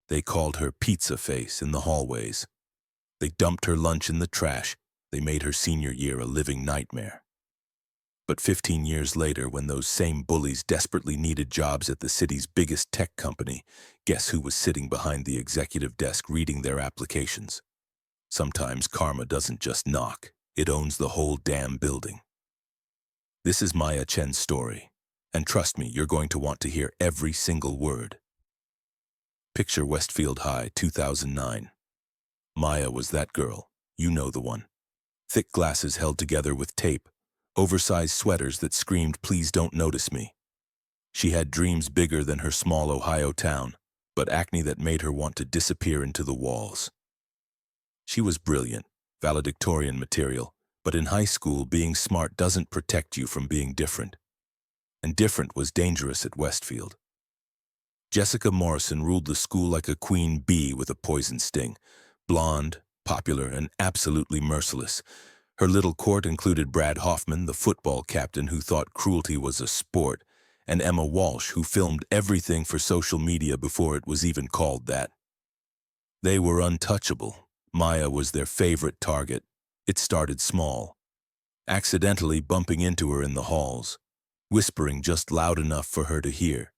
They called her Pizza Face in the hallways. They dumped her lunch in the trash. They made her senior year a living nightmare. But 15 years later, when those same bullies desperately needed jobs at the city's biggest tech company, guess who was sitting behind the executive desk reading their applications? Sometimes karma doesn't just knock, it owns the whole damn building. This is Maya Chen's story, and trust me, you're going to want to hear every single word. Picture Westfield High, 2009. Maya was that girl, you know the one. Thick glasses held together with tape, oversized sweaters that screamed, "Please don't notice me." She had dreams bigger than her small Ohio town, but acne that made her want to disappear into the walls. She was brilliant, valedictorian material, but in high school, being smart doesn't protect you from being different. And different was dangerous at Westfield. Jessica Morrison ruled the school like a queen bee with a poison sting. Blonde, popular, and absolutely merciless. Her little court included Brad Hoffman, the football captain who thought cruelty was a sport, and Emma Walsh, who filmed everything for social media before it was even called that. They were untouchable. Maya was their favorite target. It started small, accidentally bumping into her in the halls, whispering just loud enough for her to hear.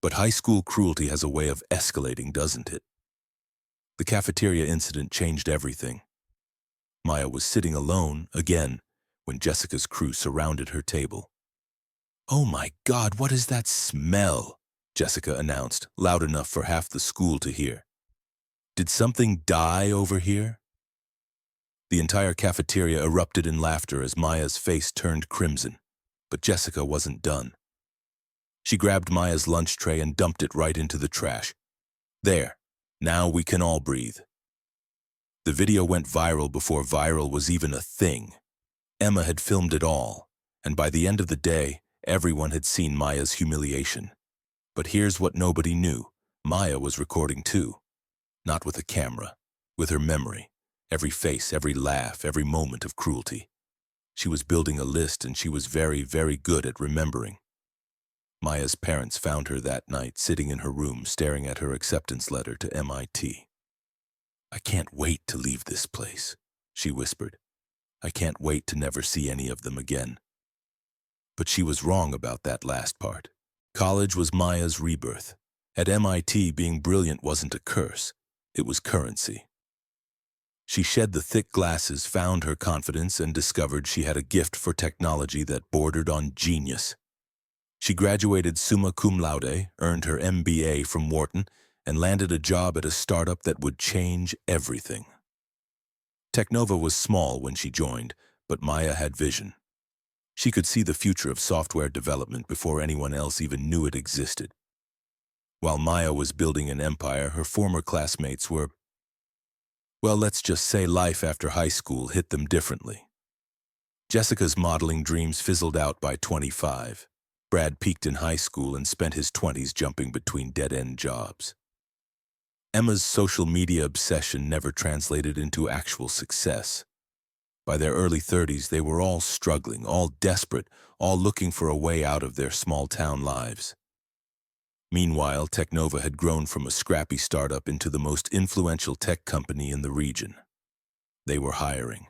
But high school cruelty has a way of escalating, doesn't it? The cafeteria incident changed everything. Maya was sitting alone, again, when Jessica's crew surrounded her table. "Oh my God, what is that smell?" Jessica announced, loud enough for half the school to hear. "Did something die over here?" The entire cafeteria erupted in laughter as Maya's face turned crimson, but Jessica wasn't done. She grabbed Maya's lunch tray and dumped it right into the trash. "There, now we can all breathe." The video went viral before viral was even a thing. Emma had filmed it all, and by the end of the day, everyone had seen Maya's humiliation. But here's what nobody knew. Maya was recording too. Not with a camera, with her memory. Every face, every laugh, every moment of cruelty. She was building a list, and she was very, very good at remembering. Maya's parents found her that night sitting in her room staring at her acceptance letter to MIT. "I can't wait to leave this place," she whispered. "I can't wait to never see any of them again." But she was wrong about that last part. College was Maya's rebirth. At MIT, being brilliant wasn't a curse. It was currency. She shed the thick glasses, found her confidence, and discovered she had a gift for technology that bordered on genius. She graduated summa cum laude, earned her MBA from Wharton, and landed a job at a startup that would change everything. Technova was small when she joined, but Maya had vision. She could see the future of software development before anyone else even knew it existed. While Maya was building an empire, her former classmates were, well, let's just say life after high school hit them differently. Jessica's modeling dreams fizzled out by 25. Brad peaked in high school and spent his 20s jumping between dead-end jobs. Emma's social media obsession never translated into actual success. By their early 30s, they were all struggling, all desperate, all looking for a way out of their small-town lives. Meanwhile, Technova had grown from a scrappy startup into the most influential tech company in the region. They were hiring.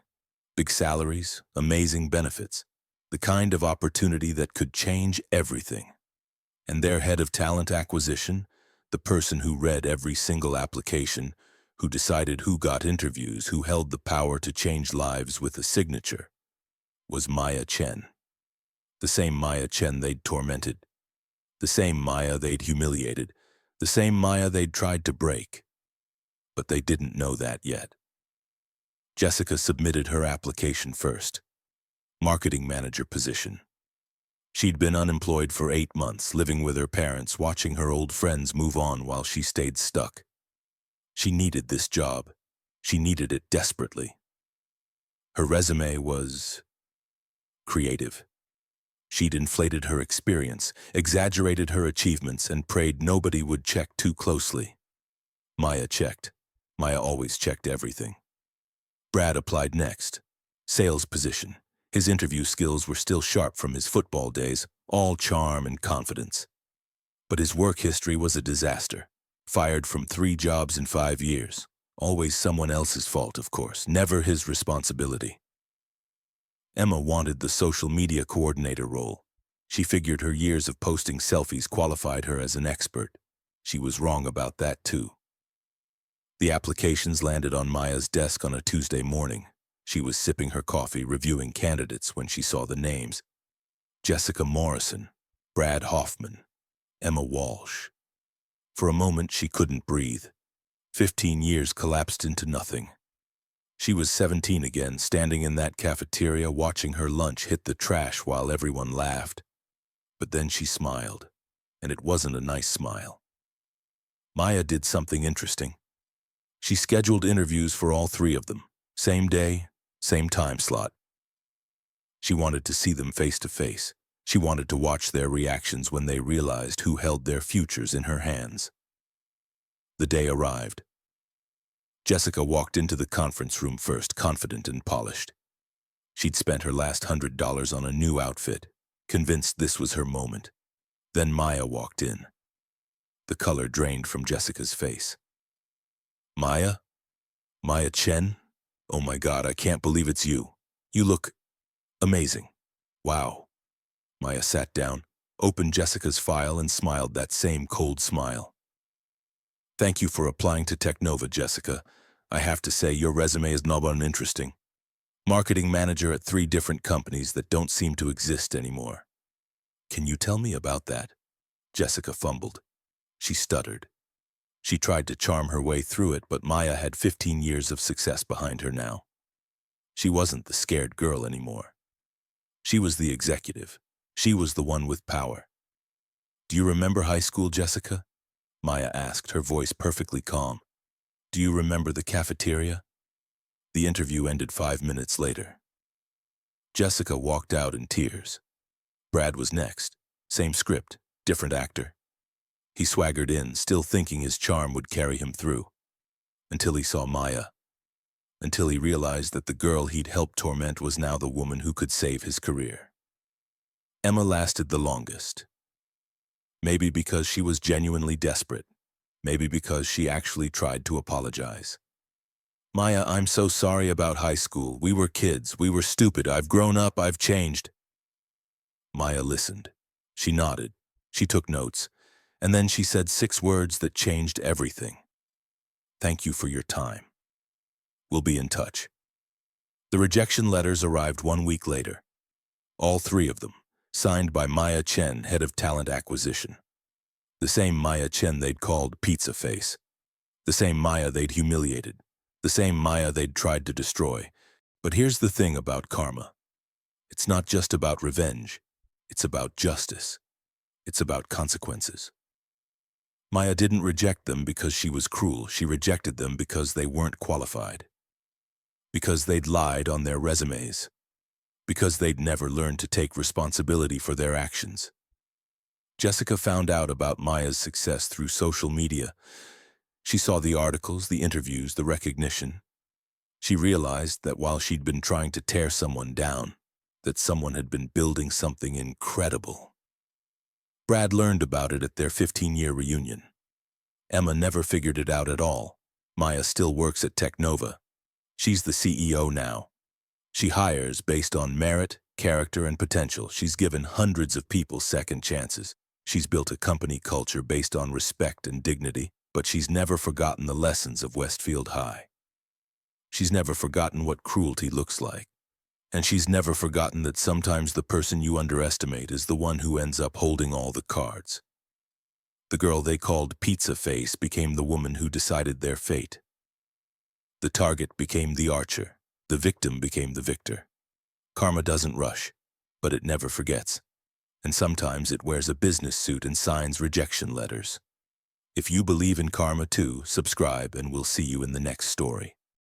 Big salaries, amazing benefits, the kind of opportunity that could change everything. And their head of talent acquisition, the person who read every single application, who decided who got interviews, who held the power to change lives with a signature, was Maya Chen. The same Maya Chen they'd tormented. The same Maya they'd humiliated, the same Maya they'd tried to break. But they didn't know that yet. Jessica submitted her application first. Marketing manager position. She'd been unemployed for 8 months, living with her parents, watching her old friends move on while she stayed stuck. She needed this job. She needed it desperately. Her resume was creative. She'd inflated her experience, exaggerated her achievements, and prayed nobody would check too closely. Maya checked. Maya always checked everything. Brad applied next. Sales position. His interview skills were still sharp from his football days, all charm and confidence. But his work history was a disaster. Fired from 3 jobs in 5 years. Always someone else's fault, of course, never his responsibility. Emma wanted the social media coordinator role. She figured her years of posting selfies qualified her as an expert. She was wrong about that, too. The applications landed on Maya's desk on a Tuesday morning. She was sipping her coffee, reviewing candidates when she saw the names. Jessica Morrison, Brad Hoffman, Emma Walsh. For a moment, she couldn't breathe. 15 years collapsed into nothing. She was 17 again, standing in that cafeteria, watching her lunch hit the trash while everyone laughed. But then she smiled, and it wasn't a nice smile. Maya did something interesting. She scheduled interviews for all 3 of them, same day, same time slot. She wanted to see them face to face. She wanted to watch their reactions when they realized who held their futures in her hands. The day arrived. Jessica walked into the conference room first, confident and polished. She'd spent her last $100 on a new outfit, convinced this was her moment. Then Maya walked in. The color drained from Jessica's face. Maya? Maya Chen? Oh my God, I can't believe it's you. You look amazing. Wow. Maya sat down, opened Jessica's file, and smiled that same cold smile. Thank you for applying to Technova, Jessica. I have to say, your resume is not uninteresting. Marketing manager at 3 different companies that don't seem to exist anymore. Can you tell me about that? Jessica fumbled. She stuttered. She tried to charm her way through it, but Maya had 15 years of success behind her now. She wasn't the scared girl anymore. She was the executive. She was the one with power. Do you remember high school, Jessica? Maya asked, her voice perfectly calm. Do you remember the cafeteria? The interview ended 5 minutes later. Jessica walked out in tears. Brad was next. Same script, different actor. He swaggered in, still thinking his charm would carry him through. Until he saw Maya. Until he realized that the girl he'd helped torment was now the woman who could save his career. Emma lasted the longest. Maybe because she was genuinely desperate. Maybe because she actually tried to apologize. Maya, I'm so sorry about high school. We were kids. We were stupid. I've grown up. I've changed. Maya listened. She nodded. She took notes. And then she said 6 words that changed everything. Thank you for your time. We'll be in touch. The rejection letters arrived 1 week later. All 3 of them, signed by Maya Chen, head of talent acquisition. The same Maya Chen they'd called Pizza Face. The same Maya they'd humiliated. The same Maya they'd tried to destroy. But here's the thing about karma. It's not just about revenge. It's about justice. It's about consequences. Maya didn't reject them because she was cruel. She rejected them because they weren't qualified. Because they'd lied on their resumes. Because they'd never learned to take responsibility for their actions. Jessica found out about Maya's success through social media. She saw the articles, the interviews, the recognition. She realized that while she'd been trying to tear someone down, that someone had been building something incredible. Brad learned about it at their 15-year reunion. Emma never figured it out at all. Maya still works at Technova. She's the CEO now. She hires based on merit, character, and potential. She's given hundreds of people second chances. She's built a company culture based on respect and dignity, but she's never forgotten the lessons of Westfield High. She's never forgotten what cruelty looks like. And she's never forgotten that sometimes the person you underestimate is the one who ends up holding all the cards. The girl they called Pizza Face became the woman who decided their fate. The target became the archer. The victim became the victor. Karma doesn't rush, but it never forgets. And sometimes it wears a business suit and signs rejection letters. If you believe in karma too, subscribe and we'll see you in the next story.